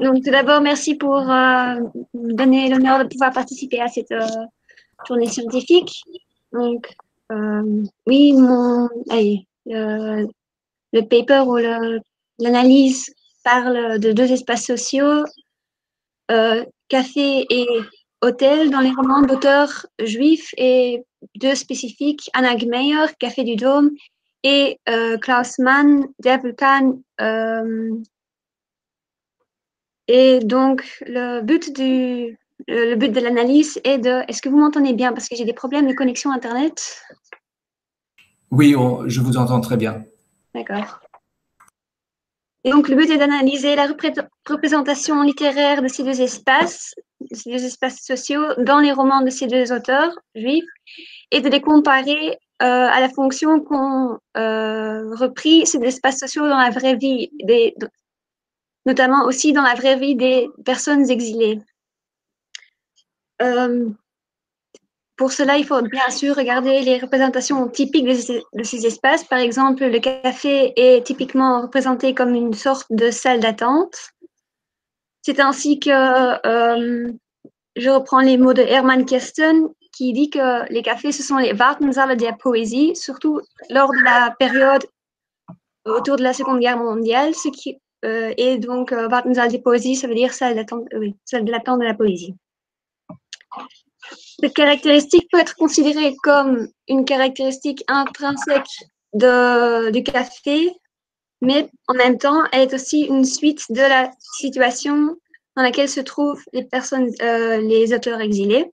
Donc, tout d'abord, merci pour me donner l'honneur de pouvoir participer à cette journée scientifique. Donc, oui, le paper ou l'analyse parle de deux espaces sociaux, café et hôtel, dans les romans d'auteurs juifs et deux spécifiques, Anna Gmeyer, Café du Dôme, et Klaus Mann, Der Vulkan. Et donc, le but de l'analyse est de... Est-ce que vous m'entendez bien? Parce que j'ai des problèmes de connexion Internet. Oui, je vous entends très bien. D'accord. Et donc, le but est d'analyser la représentation littéraire de ces deux espaces sociaux dans les romans de ces deux auteurs juifs, et de les comparer à la fonction qu'ont repris ces espaces sociaux dans la vraie vie, notamment aussi dans la vraie vie des personnes exilées. Pour cela, il faut bien sûr regarder les représentations typiques de ces espaces. Par exemple, le café est typiquement représenté comme une sorte de salle d'attente. C'est ainsi que je reprends les mots de Hermann Kirsten, qui dit que les cafés, ce sont les Wartesaale der Poésie, surtout lors de la période autour de la Seconde Guerre mondiale, et donc Wartesaal der Poésie, ça veut dire salle d'attente, oui, salle d'attente de la poésie. Cette caractéristique peut être considérée comme une caractéristique intrinsèque du café, mais en même temps, elle est aussi une suite de la situation dans laquelle se trouvent les auteurs exilés.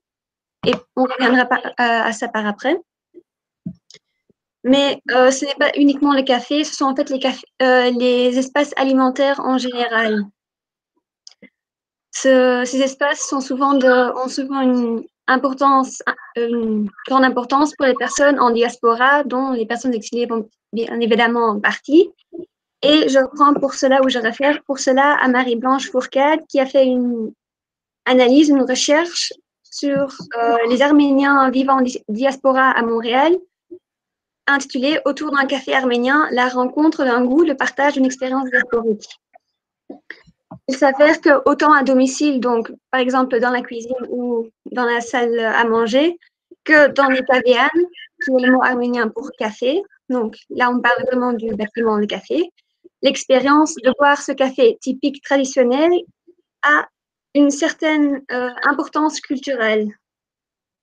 Et on reviendra à ça par après. Mais ce n'est pas uniquement le café, ce sont en fait les espaces alimentaires en général. Ces espaces ont souvent une grande importance pour les personnes en diaspora, dont les personnes exilées font bien évidemment en partie. Et je reprends pour cela, ou je réfère pour cela à Marie-Blanche Fourcade, qui a fait une analyse, une recherche sur les Arméniens vivant en diaspora à Montréal, intitulée Autour d'un café arménien, la rencontre d'un goût, le partage d'une expérience diasporique. Il s'avère que autant à domicile, donc par exemple dans la cuisine ou dans la salle à manger, que dans les cavéanes, qui est le mot arménien pour café, donc là on parle vraiment du bâtiment de café, l'expérience de boire ce café typique traditionnel a une certaine importance culturelle.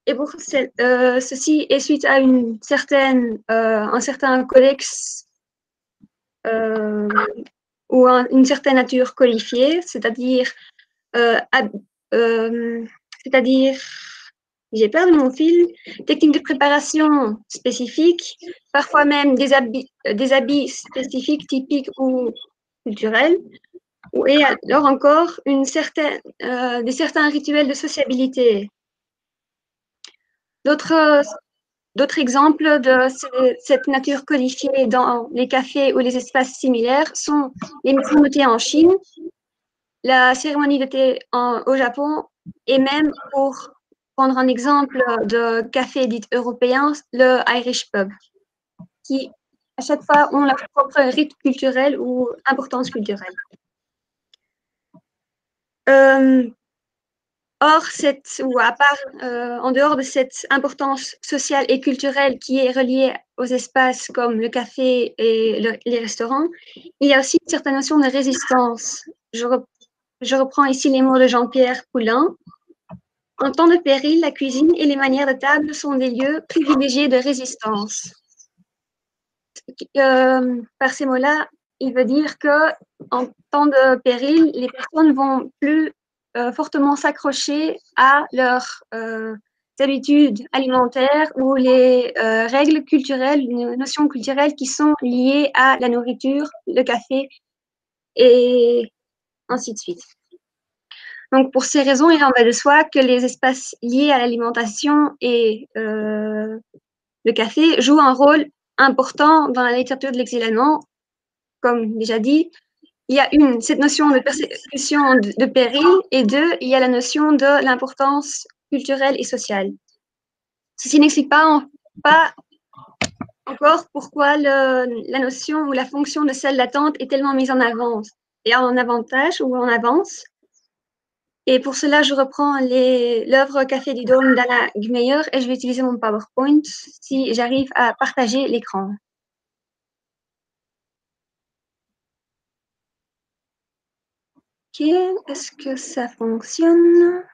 Et pour ceci est suite à un certain codex ou une certaine nature codifiée, c'est-à-dire, j'ai perdu mon fil, techniques de préparation spécifiques, parfois même des habits spécifiques, typiques ou culturels, et alors encore certains rituels de sociabilité. D'autres exemples de cette nature codifiée dans les cafés ou les espaces similaires sont les maisons de thé en Chine, la cérémonie de thé au Japon, et même, pour prendre un exemple de café dit européen, le Irish Pub, qui à chaque fois ont leur propre rite culturel ou importance culturelle. En dehors de cette importance sociale et culturelle qui est reliée aux espaces comme le café et les restaurants, il y a aussi une certaine notion de résistance. Je reprends ici les mots de Jean-Pierre Poulain. En temps de péril, la cuisine et les manières de table sont des lieux privilégiés de résistance. Par ces mots-là, il veut dire que en temps de péril, les personnes vont plus fortement s'accrocher à leurs habitudes alimentaires ou les règles culturelles, les notions culturelles qui sont liées à la nourriture, le café et ainsi de suite. Donc, pour ces raisons, il en va de soi que les espaces liés à l'alimentation et le café jouent un rôle important dans la littérature de l'exil allemand. Comme déjà dit, il y a cette notion de persécution de péril, et deux, il y a la notion de l'importance culturelle et sociale. Ceci n'explique pas encore pourquoi la notion ou la fonction de salle d'attente est tellement mise en avant et en avantage ou en avance. Et pour cela, je reprends l'œuvre Café du Dôme d'Anna Gmeyer et je vais utiliser mon PowerPoint si j'arrive à partager l'écran. Ok, est-ce que ça fonctionne?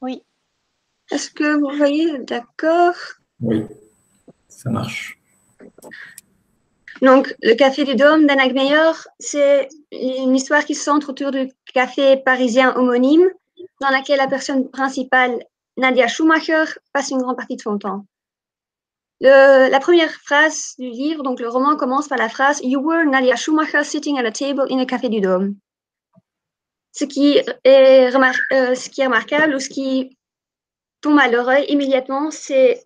Oui. Est-ce que vous voyez? D'accord. Oui, ça marche. Donc, le Café du Dôme d'Anna Gmeyer, c'est une histoire qui se centre autour du café parisien homonyme, dans laquelle la personne principale, Nadia Schumacher, passe une grande partie de son temps. La première phrase du livre, donc le roman, commence par la phrase « You were Nadia Schumacher sitting at a table in a Café du Dôme ». Ce qui est remarquable ou ce qui tombe à l'oreille immédiatement, c'est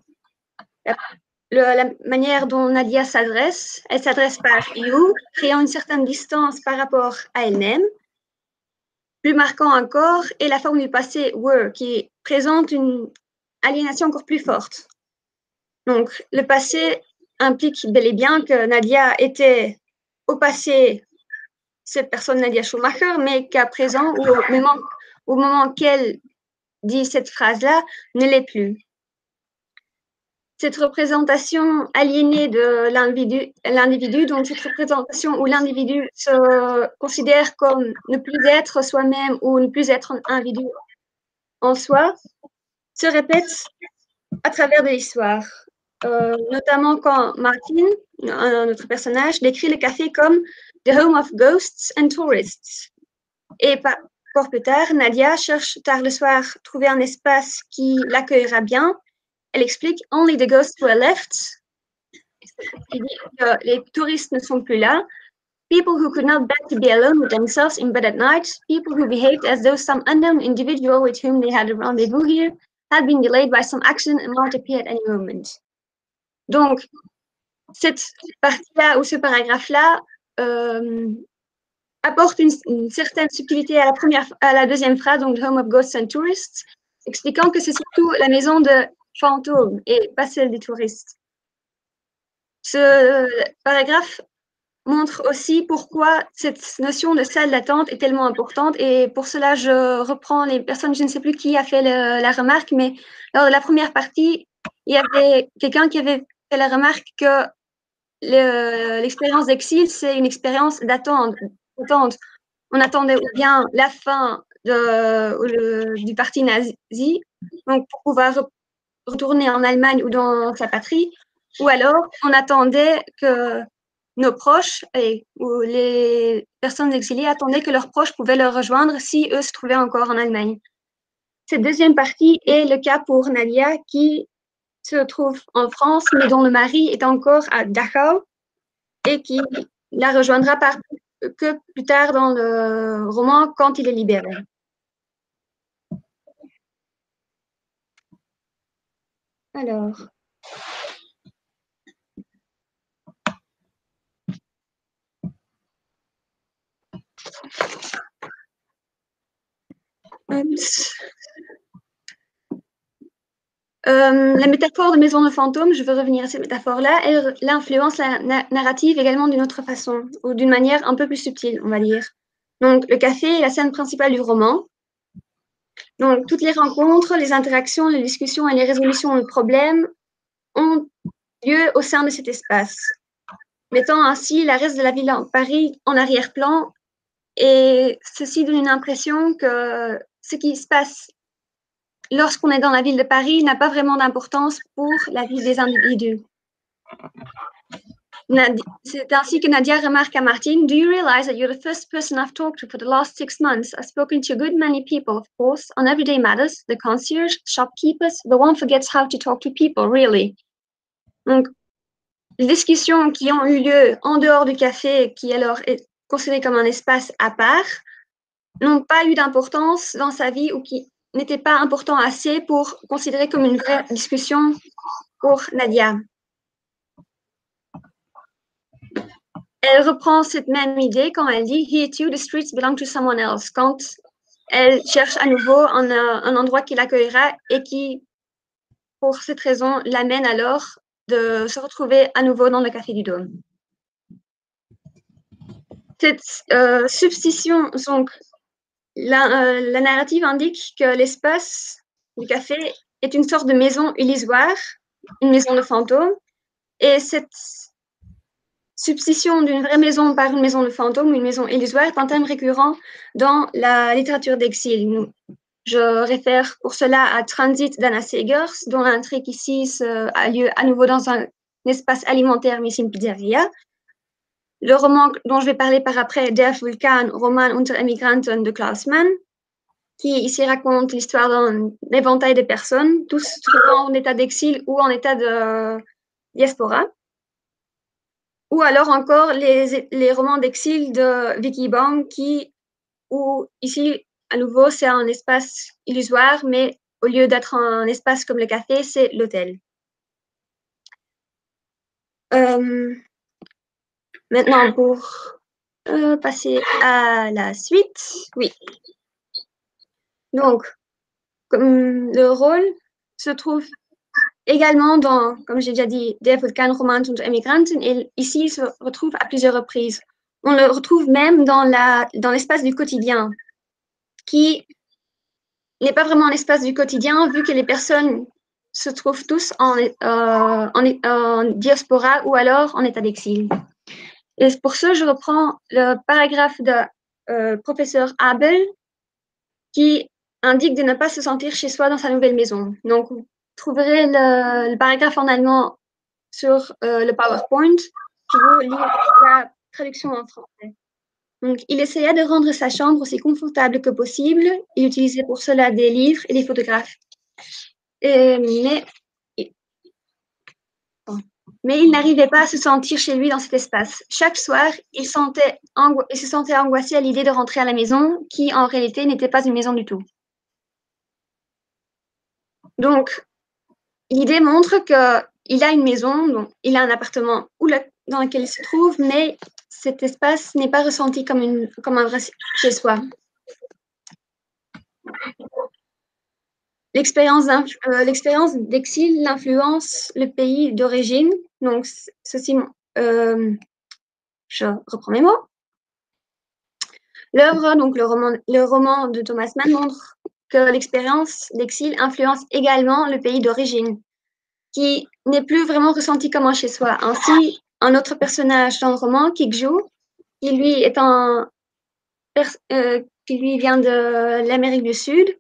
la manière dont Nadia s'adresse. Elle s'adresse par you, créant une certaine distance par rapport à elle-même. Plus marquant encore est la forme du passé were, qui présente une aliénation encore plus forte. Donc, le passé implique bel et bien que Nadia était au passé cette personne Nadia Schumacher, mais qu'à présent, au moment qu'elle dit cette phrase-là, ne l'est plus. Cette représentation aliénée de l'individu, donc cette représentation où l'individu se considère comme ne plus être soi-même ou ne plus être un individu en soi, se répète à travers de l'histoire. Notamment quand Martin, un autre personnage, décrit le café comme « the home of ghosts and tourists ». Et encore plus tard, Nadia cherche tard le soir trouver un espace qui l'accueillera bien. Elle explique « only the ghosts were left ». Il dit que les touristes ne sont plus là. People who could not bear to be alone with themselves in bed at night, people who behaved as though some unknown individual with whom they had a rendezvous here had been delayed by some accident and might appear at any moment. Donc, cette partie-là ou ce paragraphe-là apporte une certaine subtilité à la deuxième phrase, donc Home of Ghosts and Tourists, expliquant que c'est surtout la maison de fantômes et pas celle des touristes. Ce paragraphe montre aussi pourquoi cette notion de salle d'attente est tellement importante et pour cela, je reprends les personnes, je ne sais plus qui a fait la remarque, mais lors de la première partie, il y avait quelqu'un qui avait fait la remarque que l'expérience d'exil, c'est une expérience d'attente. On attendait ou bien la fin du parti nazi, donc pour pouvoir retourner en Allemagne ou dans sa patrie, ou alors on attendait que nos proches ou les personnes exilées attendaient que leurs proches pouvaient leur rejoindre si eux se trouvaient encore en Allemagne. Cette deuxième partie est le cas pour Nadia qui se trouve en France, mais dont le mari est encore à Dachau et qui la rejoindra que plus tard dans le roman quand il est libéré. Alors. La métaphore de maison de fantôme, je veux revenir à cette métaphore-là, elle influence la narrative également d'une autre façon, ou d'une manière un peu plus subtile, on va dire. Donc, le café est la scène principale du roman. Donc, toutes les rencontres, les interactions, les discussions et les résolutions de problèmes ont lieu au sein de cet espace, mettant ainsi la reste de la ville en Paris en arrière-plan. Et ceci donne une impression que ce qui se passe lorsqu'on est dans la ville de Paris n'a pas vraiment d'importance pour la vie des individus. C'est ainsi que Nadia remarque à Martin, Do you realize that you're the first person I've talked to for the last 6 months? I've spoken to a good many people, of course, on everyday matters, the concierge, shopkeepers, but one forgets how to talk to people, really. Donc, les discussions qui ont eu lieu en dehors du café, qui alors est considéré comme un espace à part, n'ont pas eu d'importance dans sa vie ou qui n'étaient pas importants assez pour considérer comme une vraie discussion pour Nadia. Elle reprend cette même idée quand elle dit « Here too, the streets belong to someone else », quand elle cherche à nouveau un endroit qui l'accueillera et qui, pour cette raison, l'amène alors de se retrouver à nouveau dans le Café du Dôme. Cette substitution, donc, la narrative indique que l'espace du café est une sorte de maison illusoire, une maison de fantôme, et cette substitution d'une vraie maison par une maison de fantôme ou une maison illusoire est un thème récurrent dans la littérature d'exil. Je réfère pour cela à Transit d'Anna Segers, dont l'intrigue ici a lieu à nouveau dans un espace alimentaire, mais c'est une pizzeria. Le roman dont je vais parler par après, Der Vulkan, Roman unter Emigranten de Klaus Mann, qui ici raconte l'histoire d'un éventail de personnes, tous se trouvant en état d'exil ou en état de diaspora. Ou alors encore les romans d'exil de Vicky Bang, où ici, à nouveau, c'est un espace illusoire, mais au lieu d'être un espace comme le café, c'est l'hôtel. Maintenant, pour passer à la suite, oui. Donc, comme le rôle se trouve également dans, comme j'ai déjà dit, Der Vulkan, Roman und Emigranten, et ici, il se retrouve à plusieurs reprises. On le retrouve même dans l'espace du quotidien, qui n'est pas vraiment l'espace du quotidien, vu que les personnes se trouvent tous en diaspora ou alors en état d'exil. Et pour ça, je reprends le paragraphe de professeur Abel, qui indique de ne pas se sentir chez soi dans sa nouvelle maison. Donc, vous trouverez le paragraphe en allemand sur le PowerPoint. Je vous lis la traduction en français. Donc, il essaya de rendre sa chambre aussi confortable que possible. Il utilisait pour cela des livres et des photographes. Mais il n'arrivait pas à se sentir chez lui dans cet espace. Chaque soir, il se sentait angoissé à l'idée de rentrer à la maison, qui en réalité n'était pas une maison du tout. Donc, l'idée montre qu'il a une maison, donc il a un appartement dans lequel il se trouve, mais cet espace n'est pas ressenti comme un vrai chez soi. L'expérience d'exil l'influence le pays d'origine. Donc, ceci, je reprends mes mots. L'œuvre, donc le roman de Thomas Mann, montre que l'expérience d'exil influence également le pays d'origine, qui n'est plus vraiment ressenti comme un chez-soi. Ainsi, un autre personnage dans le roman, Kikju, qui lui qui lui vient de l'Amérique du Sud,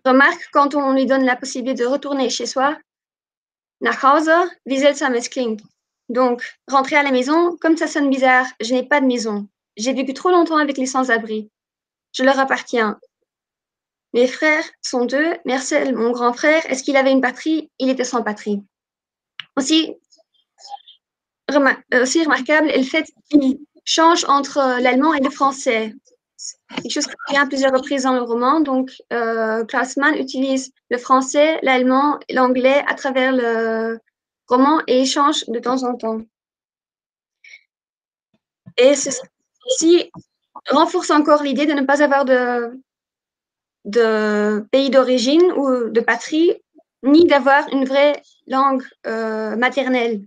remarque quand on lui donne la possibilité de retourner chez soi, nach Hause, wie seltsam es klingt. Donc, rentrer à la maison, comme ça sonne bizarre, je n'ai pas de maison. J'ai vécu trop longtemps avec les sans-abri. Je leur appartiens. Mes frères sont deux. Marcel, mon grand frère, est-ce qu'il avait une patrie? Il était sans patrie. Aussi remarquable est le fait qu'il change entre l'allemand et le français. Quelque chose qui revient à plusieurs reprises dans le roman. Donc, Klaus Mann utilise le français, l'allemand et l'anglais à travers le roman et échange de temps en temps. Et ceci renforce encore l'idée de ne pas avoir de pays d'origine ou de patrie, ni d'avoir une vraie langue maternelle.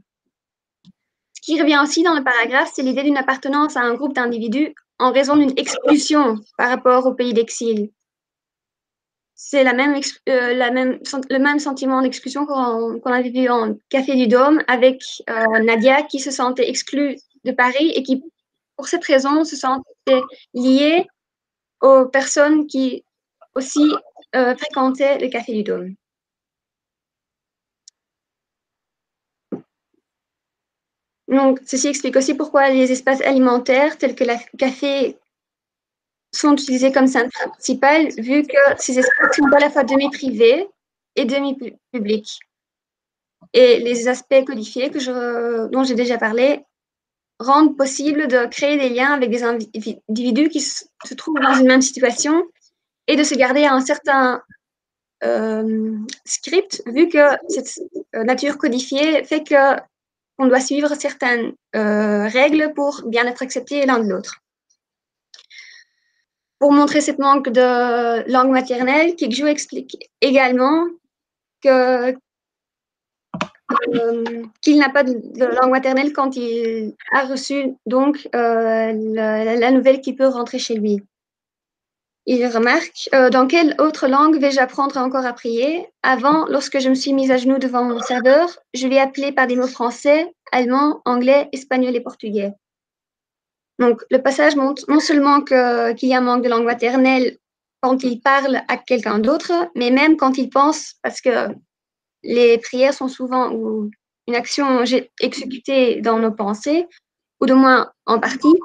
Ce qui revient aussi dans le paragraphe, c'est l'idée d'une appartenance à un groupe d'individus en raison d'une expulsion par rapport au pays d'exil. C'est le même sentiment d'exclusion qu'on a vécu en Café du Dôme avec Nadia qui se sentait exclue de Paris et qui, pour cette raison, se sentait liée aux personnes qui aussi fréquentaient le Café du Dôme. Donc, ceci explique aussi pourquoi les espaces alimentaires tels que le café sont utilisés comme scène principale, vu que ces espaces sont à la fois demi-privés et demi-publics. Et les aspects codifiés dont j'ai déjà parlé rendent possible de créer des liens avec des individus qui se trouvent dans une même situation et de se garder à un certain script, vu que cette nature codifiée fait qu'on doit suivre certaines règles pour bien être accepté l'un de l'autre. Pour montrer cette manque de langue maternelle, Kikju explique également que qu'il n'a pas de langue maternelle quand il a reçu donc la nouvelle qu'il peut rentrer chez lui. Il remarque dans quelle autre langue vais-je apprendre encore à prier? Avant, lorsque je me suis mise à genoux devant mon serveur, je lui ai appelé par des mots français, allemand, anglais, espagnol et portugais. Donc, le passage montre non seulement qu'il y a un manque de langue maternelle quand il parle à quelqu'un d'autre, mais même quand il pense, parce que les prières sont souvent une action exécutée dans nos pensées, ou de moins en partie.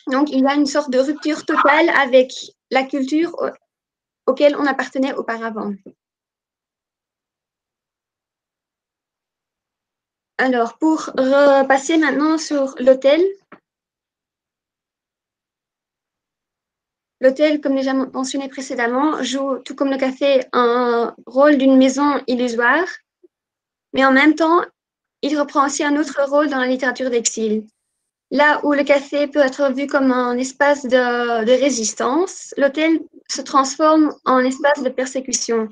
Donc, il y a une sorte de rupture totale avec la culture auquel on appartenait auparavant. Alors, pour repasser maintenant sur l'hôtel. L'hôtel, comme déjà mentionné précédemment, joue, tout comme le café, un rôle d'une maison illusoire, mais en même temps, il reprend aussi un autre rôle dans la littérature d'exil. Là où le café peut être vu comme un espace de résistance, l'hôtel se transforme en espace de persécution.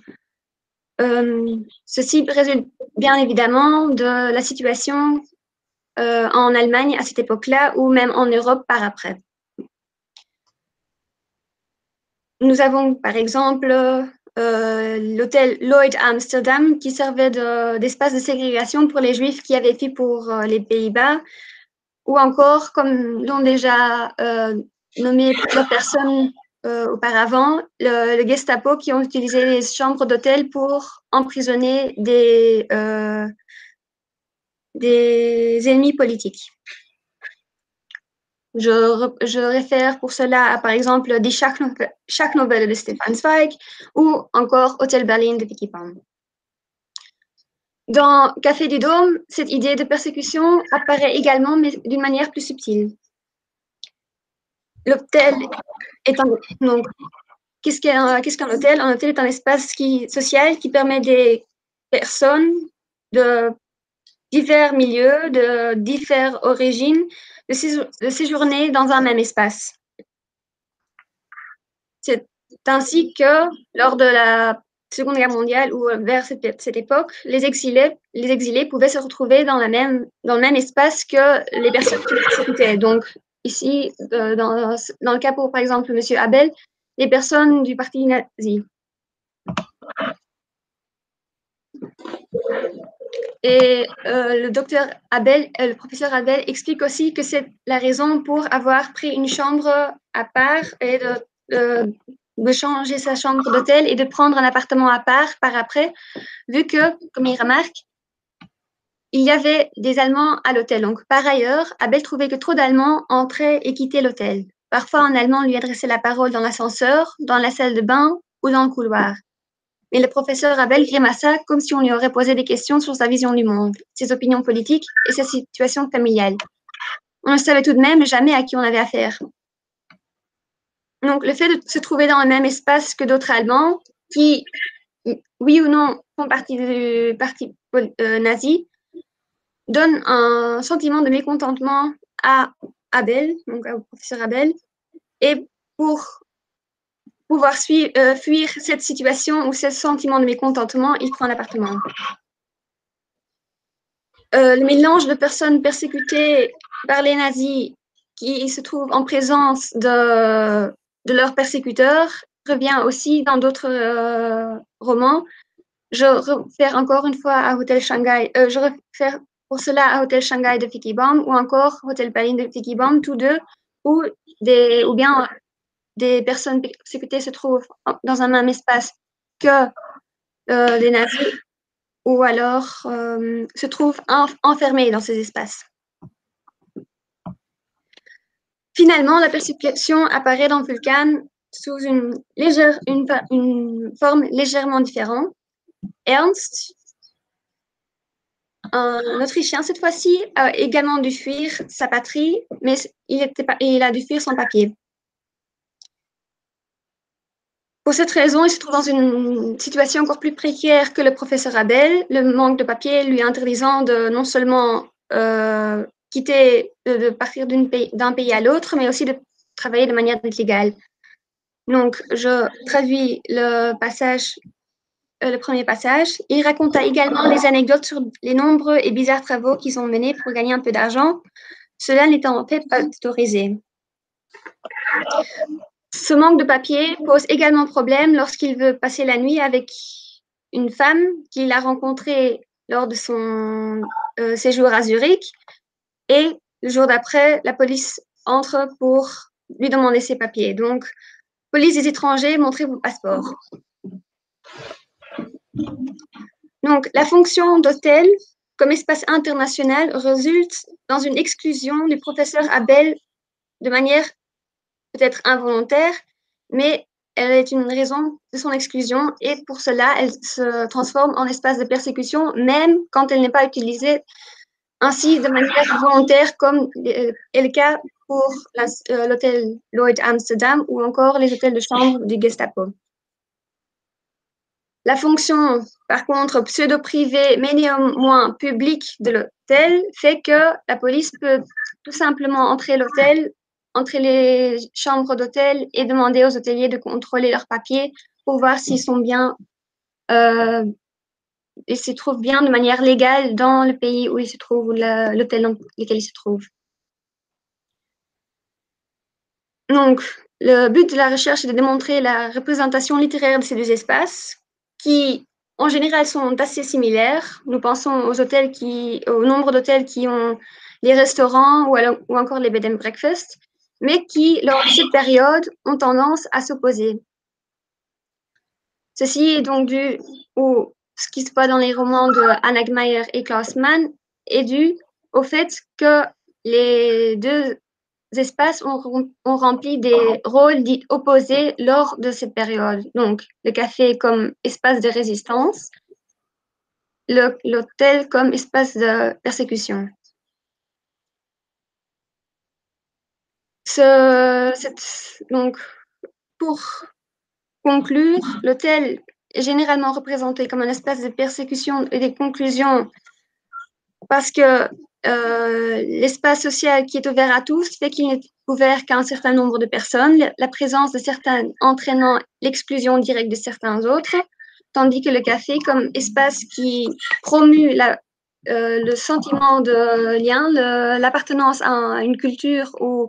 Ceci résulte bien évidemment de la situation en Allemagne à cette époque-là ou même en Europe par après. Nous avons par exemple l'hôtel Lloyd à Amsterdam qui servait d'espace de ségrégation pour les Juifs qui avaient fui pour les Pays-Bas, ou encore, comme l'ont déjà nommé plusieurs personnes auparavant, le Gestapo qui ont utilisé les chambres d'hôtel pour emprisonner des ennemis politiques. Je réfère pour cela à, par exemple, Die Schachnovelle de Stefan Zweig ou encore Hotel Berlin de Vicky Palm. Dans Café du Dôme, cette idée de persécution apparaît également, mais d'une manière plus subtile. L'hôtel est donc, qu'est-ce qu'un hôtel? Un hôtel est un espace social qui permet des personnes de divers milieux, de diverses origines, de séjourner dans un même espace. C'est ainsi que, lors de la Seconde Guerre mondiale ou vers cette époque, les exilés pouvaient se retrouver dans le même espace que les personnes qui les persécutaient. Donc, ici, dans le cas pour, par exemple, M. Abel, les personnes du parti nazi. Et le professeur Abel explique aussi que c'est la raison pour avoir pris une chambre à part et de changer sa chambre d'hôtel et de prendre un appartement à part par après, vu que, comme il remarque, il y avait des Allemands à l'hôtel. Donc, par ailleurs, Abel trouvait que trop d'Allemands entraient et quittaient l'hôtel. Parfois, un Allemand lui adressait la parole dans l'ascenseur, dans la salle de bain ou dans le couloir. Mais le professeur Abel grimaça comme si on lui aurait posé des questions sur sa vision du monde, ses opinions politiques et sa situation familiale. On ne savait tout de même jamais à qui on avait affaire. Donc, le fait de se trouver dans le même espace que d'autres Allemands, qui, oui ou non, font partie du parti nazi, donne un sentiment de mécontentement à Abel, donc au professeur Abel, et pour pouvoir fuir cette situation ou ce sentiment de mécontentement, il prend un appartement. Le mélange de personnes persécutées par les nazis qui se trouvent en présence de leurs persécuteurs revient aussi dans d'autres romans. Je réfère encore une fois à Hotel Shanghai. Je réfère pour cela à Hotel Shanghai de Vicky Baum ou encore Hotel Berlin de Vicky Baum, tous deux, ou bien des personnes persécutées se trouvent dans un même espace que les nazis, ou alors se trouvent enfermés dans ces espaces. Finalement, la persécution apparaît dans Vulcan sous une forme légèrement différente. Ernst, un Autrichien cette fois-ci, a également dû fuir sa patrie, mais il a dû fuir son papier. Pour cette raison, il se trouve dans une situation encore plus précaire que le professeur Abel, le manque de papier lui interdisant de non seulement quitter, de partir d'un pays à l'autre, mais aussi de travailler de manière illégale. Donc, je traduis le passage le premier passage. Il raconta également des anecdotes sur les nombreux et bizarres travaux qu'ils ont menés pour gagner un peu d'argent, cela n'étant en fait pas autorisé. Ce manque de papier pose également problème lorsqu'il veut passer la nuit avec une femme qu'il a rencontrée lors de son séjour à Zurich. Et le jour d'après, la police entre pour lui demander ses papiers. Donc, police des étrangers, montrez vos passeports. Donc, la fonction d'hôtel comme espace international résulte dans une exclusion du professeur Abel de manière peut-être involontaire, mais elle est une raison de son exclusion et pour cela, elle se transforme en espace de persécution, même quand elle n'est pas utilisée ainsi de manière volontaire, comme est le cas pour l'hôtel Lloyd Amsterdam ou encore les hôtels de chambre du Gestapo. La fonction, par contre, pseudo-privée, mais néanmoins publique de l'hôtel fait que la police peut tout simplement entrer les chambres d'hôtel et demander aux hôteliers de contrôler leurs papiers pour voir s'ils sont bien et se trouvent bien de manière légale dans le pays où ils se trouvent ou l'hôtel dans lequel ils se trouvent. Donc, le but de la recherche est de démontrer la représentation littéraire de ces deux espaces qui, en général, sont assez similaires. Nous pensons au nombre d'hôtels qui ont les restaurants ou encore les bed and breakfast, mais qui, lors de cette période, ont tendance à s'opposer. Ceci est donc dû ce qui se passe dans les romans de Anna Gmeyer et Klaus Mann est dû au fait que les deux espaces ont rempli des rôles dits opposés lors de cette période. Donc, le café comme espace de résistance, l'hôtel comme espace de persécution. Donc, pour conclure, l'hôtel est généralement représenté comme un espace de persécution et de conclusion parce que l'espace social qui est ouvert à tous fait qu'il n'est ouvert qu'à un certain nombre de personnes, la présence de certains entraînant l'exclusion directe de certains autres, tandis que le café comme espace qui promue le sentiment de lien, l'appartenance à une culture ou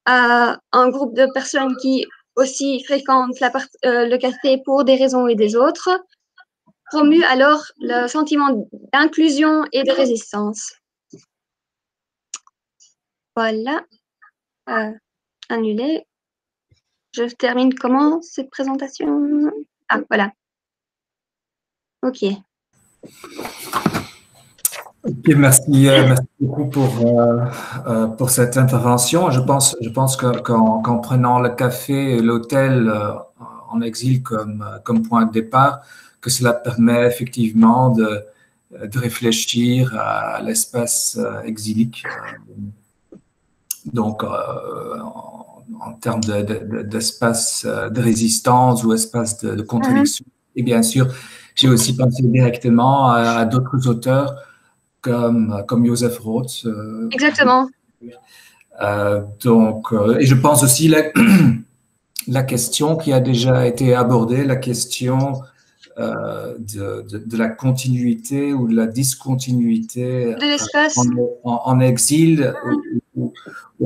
à un groupe de personnes qui aussi fréquentent le café pour des raisons et des autres, promue alors le sentiment d'inclusion et de résistance. Voilà. Annuler. Je termine comment cette présentation? Ah, voilà. OK. Okay, merci beaucoup pour cette intervention. Je pense qu'en prenant le café et l'hôtel en exil comme point de départ, que cela permet effectivement de réfléchir à l'espace exilique. Donc, en termes d'espace de résistance ou espace de contradiction. Et bien sûr, j'ai aussi pensé directement à d'autres auteurs comme Joseph Roth. Exactement. Et je pense aussi la question qui a déjà été abordée, la question de la continuité ou de la discontinuité de l'espace en exil ou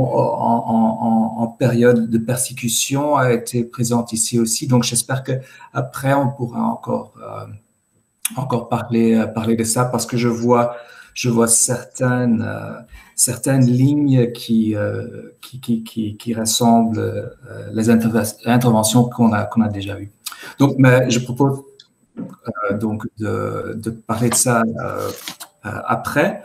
en période de persécution a été présente ici aussi. Donc, j'espère qu'après, on pourra encore parler de ça parce que je vois certaines lignes qui ressemblent les interventions qu'on a déjà eues. Donc, mais je propose donc de parler de ça après.